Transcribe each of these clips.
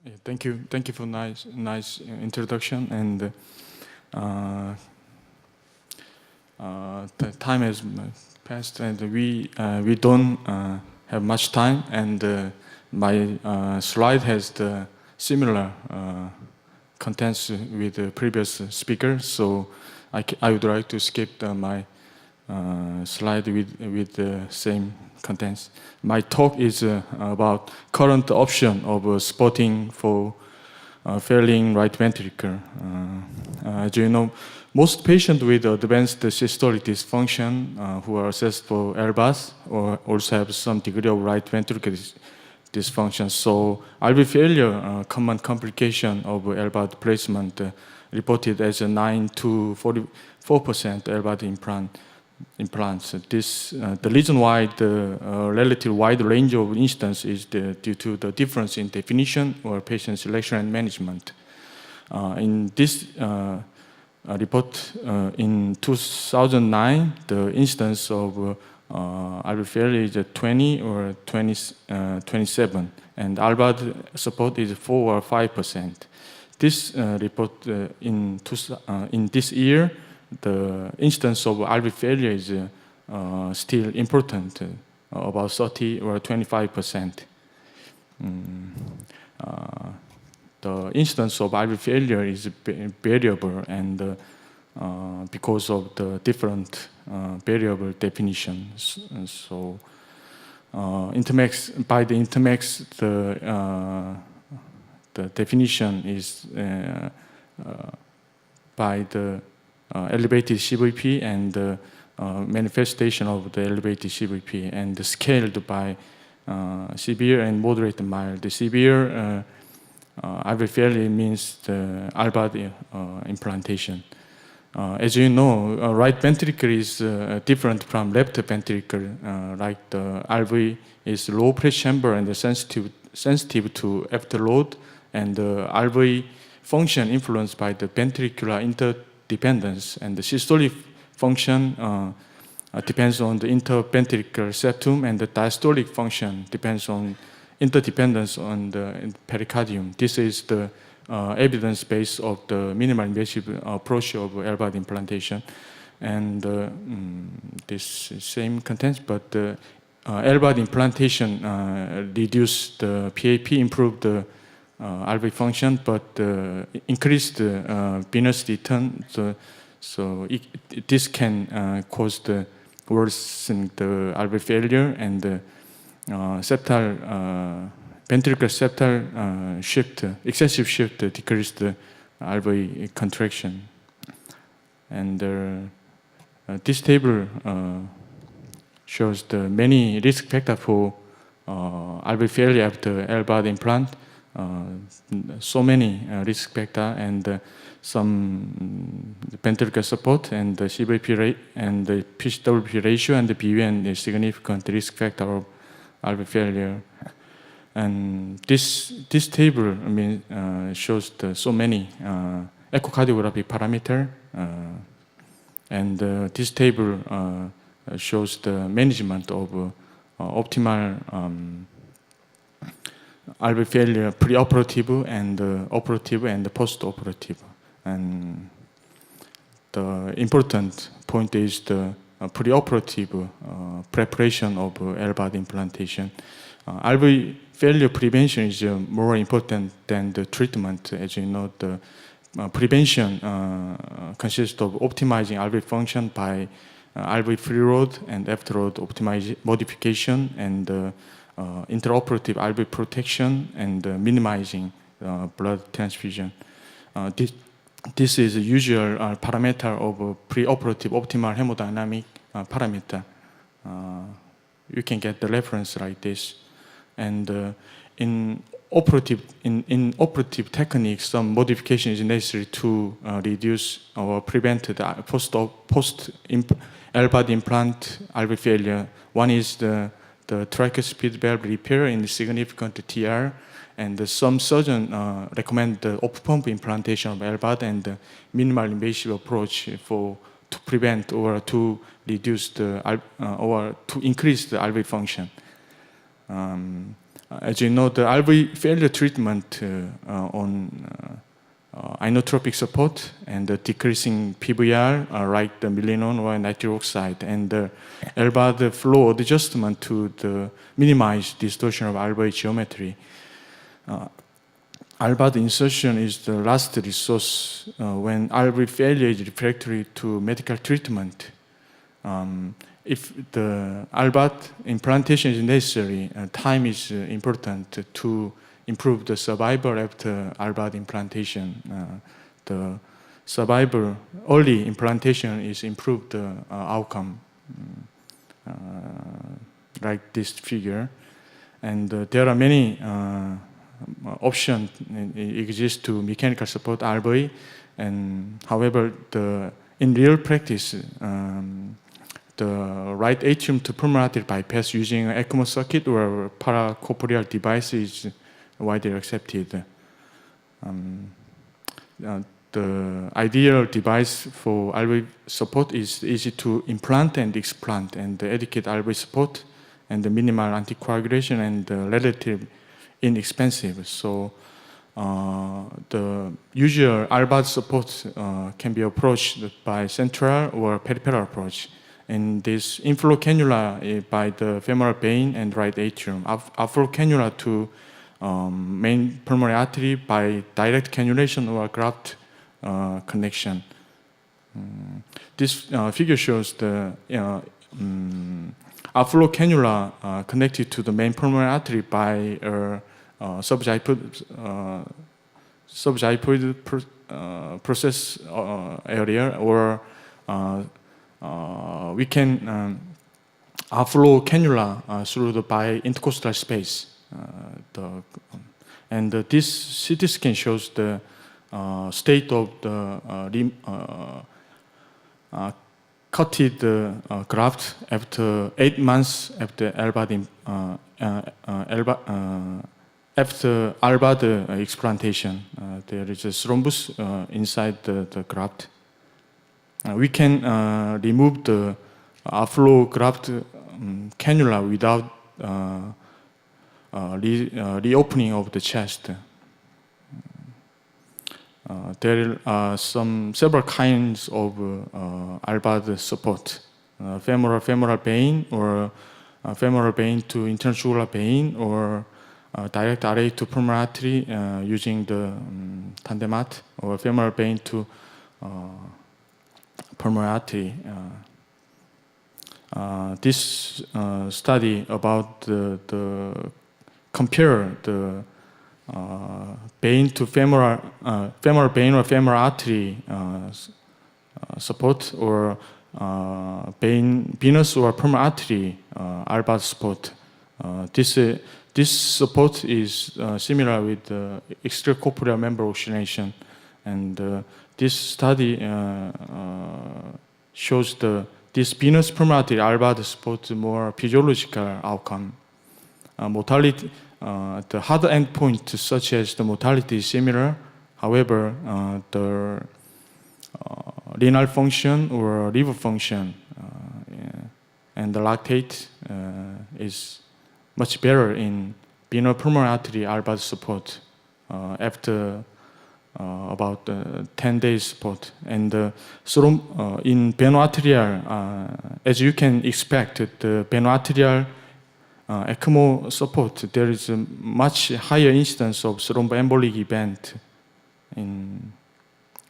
Yeah, thank you for nice introduction. And the time has passed, and we don't have much time. And my slide has the similar contents with the previous speaker, so I would like to skip my slide with the same contents. My talk is about current option of spotting for failing right ventricle. As you know, most patients with advanced systolic dysfunction who are assessed for LVAS or also have some degree of right ventricle dysfunction. So RV failure, common complication of LVAD placement, reported as a 9 to 44% LVAD implants. The reason why the relative wide range of instance is due to the difference in definition or patient selection and management. In this report in 2009, the instance of RV failure is 20 or 27, and LVAD support is 4 or 5%. This report in this year, the instance of RV failure is still important, about 30 or 25%. The instance of RV failure is variable, and because of the different variable definitions. So by the Intermex, the definition is by the elevated CVP and the manifestation of the elevated CVP, and scaled by severe and moderate and mild. The severe RV failure means the LVAD implantation. As you know, right ventricle is different from left ventricle. Like the RV is low pressure chamber and sensitive to afterload, and the RV function influenced by the ventricular interdependence, and the systolic function depends on the interventricular septum, and the diastolic function depends on interdependence on the pericardium. This is the evidence base of the minimal invasive approach of LVAD implantation. And this same contents, but the LVAD implantation reduced the PAP, improved the RV function, but increased the venous return. So this can cause the worsen the RV failure, and the ventricular septal shift, excessive shift, decreased the RV contraction. And this table shows the many risk factors for RV failure after LVAD implant. So many risk factors, and some ventricular support, and the CVP rate, and the PCWP ratio, and the BUN is significant risk factor of RV failure. And this table, shows so many echocardiography parameter, and this table shows the management of optimal RV failure, preoperative and operative and post-operative. And the important point is the preoperative preparation of LVAD implantation. RV failure prevention is more important than the treatment. As you know, the prevention consists of optimizing RV function by RV preload and afterload modification, and intraoperative RV protection, and minimizing blood transfusion. This is a usual parameter of preoperative optimal hemodynamic parameter. You can get the reference like this. And in operative techniques, some modification is necessary to reduce or prevent the post LVAD implant RV failure. One is the tricuspid valve repair in significant TR, and some surgeons recommend the off-pump implantation of LVAD and the minimal invasive approach to prevent or to reduce or to increase the RV function. As you know, the RV failure treatment on inotropic support and the decreasing PVR, like the milenone or nitric oxide, and the LVAD flow adjustment to minimize distortion of RV geometry. LVAD insertion is the last resource when RV failure is refractory to medical treatment. If the LVAD implantation is necessary, time is important to improve the survival after LVAD implantation. The survival, early implantation is improved outcome, like this figure. And there are many options exist to mechanical support RV, and however, in real practice, the right atrium to pulmonary artery bypass using an ECMO circuit or paracorporeal device is widely accepted. The ideal device for RV support is easy to implant and explant, and adequate RV support and the minimal anticoagulation and relative inexpensive. So the usual RVAD support can be approached by central or peripheral approach. And this inflow cannula by the femoral vein and right atrium, outflow cannula to main pulmonary artery by direct cannulation or graft connection. This figure shows the outflow cannula connected to the main pulmonary artery by subxiphoid process area, or we can outflow cannula through the bi-intercostal space. And this CT scan shows the state of the cutted graft after 8 months after LVAD explantation. There is a thrombus inside the graft. We can remove the outflow graft cannula without reopening of the chest. There are several kinds of LVAD support: femoral vein, or femoral vein to interjugular vein, or direct RA to pulmonary artery using the tandemat, or femoral vein to pulmonary artery. This study about compare the vein to femoral vein or femoral artery support, or venous or pulmonary artery LVAD support. This support is similar with the extracorporeal member oxygenation, and this study shows this venous pulmonary artery LVAD support more physiological outcome. Mortality, the hard endpoint such as the mortality is similar. However, the renal function or liver function and the lactate is much better in venous pulmonary artery LVAD support after about 10 days support. And in venoarterial, as you can expect, the venoarterial ECMO support, there is a much higher incidence of thromboembolic event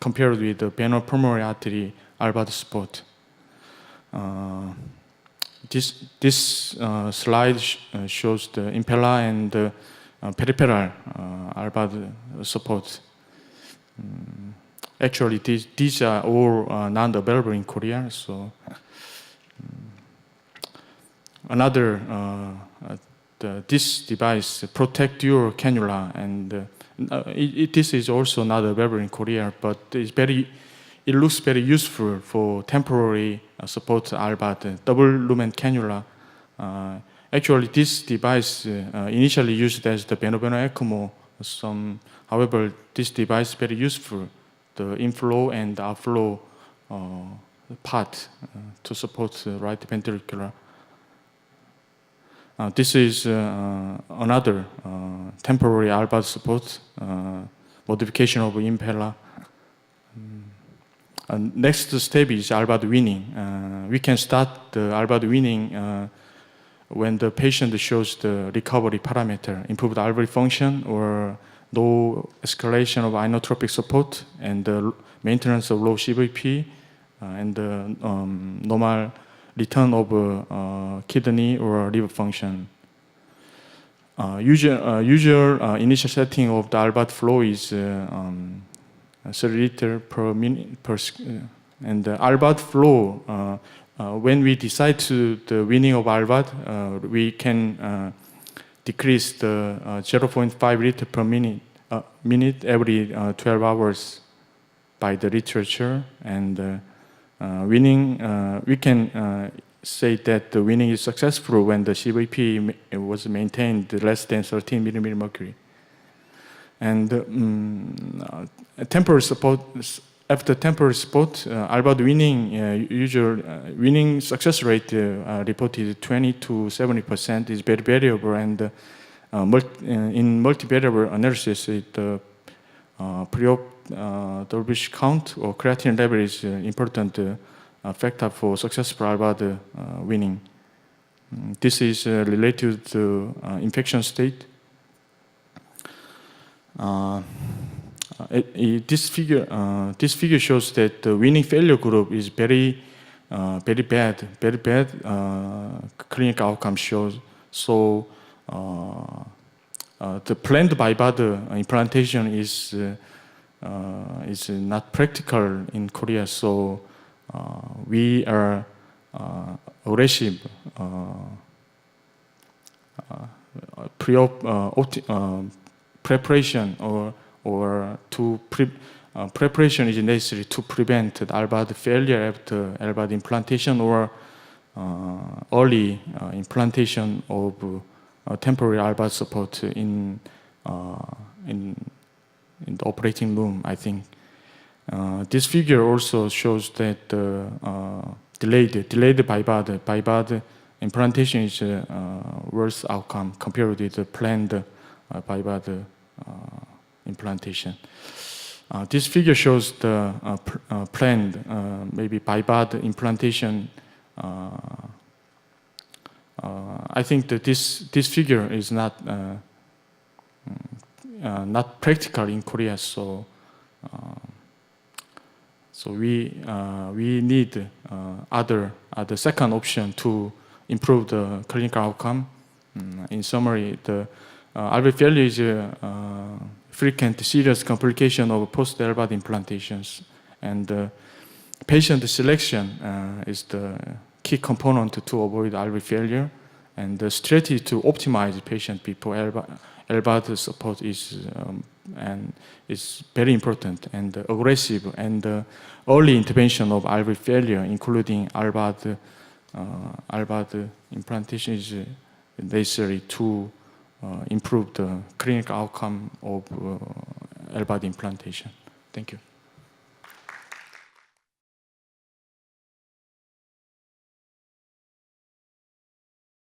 compared with the venous pulmonary artery LVAD support. This slide shows the impella and the peripheral LVAD support. Actually, these are all non-available in Korea. So another, this device protect your cannula, and this is also not available in Korea, but it looks very useful for temporary support LVAD, double lumen cannula. Actually, this device initially used as the veno-veno ECMO. However, this device is very useful, the inflow and outflow part to support the right ventricular. This is another temporary LVAD support modification of impeller. Next step is LVAD weaning. We can start the LVAD weaning when the patient shows the recovery parameter, improved alveolar function or no escalation of inotropic support and the maintenance of low CVP and the normal return of kidney or liver function. Usual initial setting of the LVAD flow is 30 liters per minute and the LVAD flow. When we decide to the weaning of LVAD, we can decrease the 0.5 liter per minute every 12 hours by the literature. And weaning, we can say that the weaning is successful when the CVP was maintained less than 13 millimeter mercury. And temporary support. After temporary support, LVAD weaning, usual weaning success rate reported 20 to 70% is very variable, and in multivariable analysis, the pre-op Dolbesch count or creatinine level is important factor for successful LVAD weaning. This is related to infection state. This figure shows that the weaning failure group is very bad clinical outcome shows. So the planned BIVAD implantation is not practical in Korea. So we are aggressive pre-op preparation or preparation is necessary to prevent the LVAD failure after LVAD implantation or early implantation of temporary LVAD support in the operating room, I think. This figure also shows that delayed BIVAD implantation is worse outcome compared with the planned BIVAD implantation. This figure shows the planned maybe BIVAD implantation. I think that this figure is not practical in Korea. So we need other second option to improve the clinical outcome. In summary, the LVAD failure is frequent serious complication of post-LVAD implantations, and patient selection is the key component to avoid LVAD failure, and the strategy to optimize patient before LVAD support is very important, and aggressive and early intervention of LVAD failure, including LVAD implantation, is necessary to improve the clinical outcome of LVAD implantation. Thank you.